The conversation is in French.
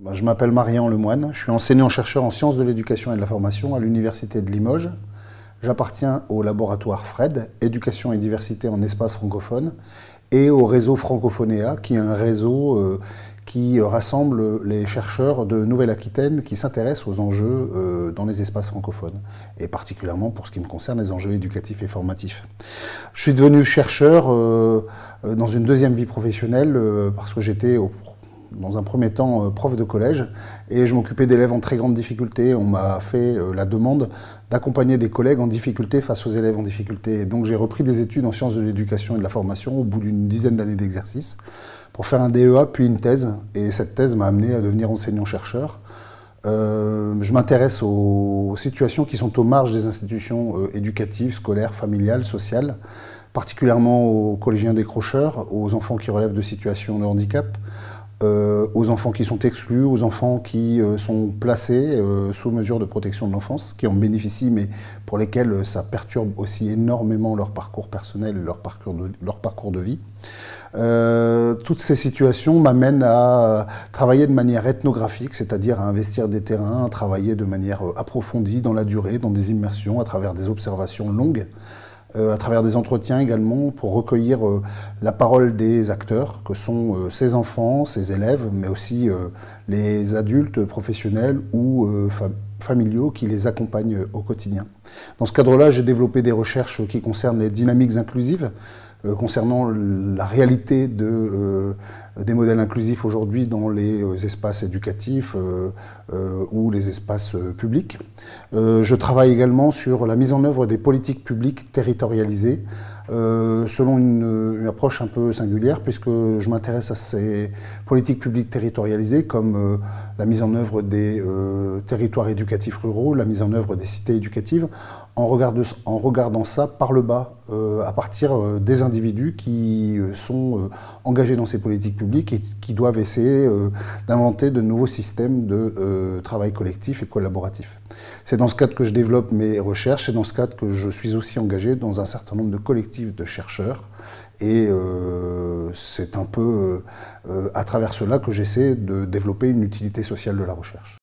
Je m'appelle Marian Lemoine, je suis enseignant-chercheur en sciences de l'éducation et de la formation à l'Université de Limoges. J'appartiens au laboratoire FRED, Éducation et diversité en espace francophone, et au réseau Francophonéa, qui est un réseau qui rassemble les chercheurs de Nouvelle-Aquitaine qui s'intéressent aux enjeux dans les espaces francophones, et particulièrement pour ce qui me concerne les enjeux éducatifs et formatifs. Je suis devenu chercheur dans une deuxième vie professionnelle parce que j'étais dans un premier temps prof de collège et je m'occupais d'élèves en très grande difficulté. On m'a fait la demande d'accompagner des collègues en difficulté face aux élèves en difficulté. Et donc j'ai repris des études en sciences de l'éducation et de la formation au bout d'une dizaine d'années d'exercice pour faire un DEA puis une thèse. Et cette thèse m'a amené à devenir enseignant-chercheur. Je m'intéresse aux situations qui sont aux marges des institutions éducatives, scolaires, familiales, sociales, particulièrement aux collégiens décrocheurs, aux enfants qui relèvent de situations de handicap, aux enfants qui sont exclus, aux enfants qui sont placés sous mesure de protection de l'enfance, qui en bénéficient, mais pour lesquels ça perturbe aussi énormément leur parcours personnel, leur parcours de vie. Toutes ces situations m'amènent à travailler de manière ethnographique, c'est-à-dire à investir des terrains, à travailler de manière approfondie dans la durée, dans des immersions, à travers des observations longues, à travers des entretiens également, pour recueillir la parole des acteurs, que sont ces enfants, ces élèves, mais aussi les adultes professionnels ou familiaux qui les accompagnent au quotidien. Dans ce cadre-là, j'ai développé des recherches qui concernent les dynamiques inclusives, concernant la réalité des modèles inclusifs aujourd'hui dans les espaces éducatifs ou les espaces publics. Je travaille également sur la mise en œuvre des politiques publiques territorialisées, selon une approche un peu singulière, puisque je m'intéresse à ces politiques publiques territorialisées comme la mise en œuvre des territoires éducatifs ruraux, la mise en œuvre des cités éducatives, en regardant ça par le bas, à partir des individus qui sont engagés dans ces politiques publiques et qui doivent essayer d'inventer de nouveaux systèmes de travail collectif et collaboratif. C'est dans ce cadre que je développe mes recherches, c'est dans ce cadre que je suis aussi engagé dans un certain nombre de collectifs de chercheurs, et c'est un peu à travers cela que j'essaie de développer une utilité sociale de la recherche.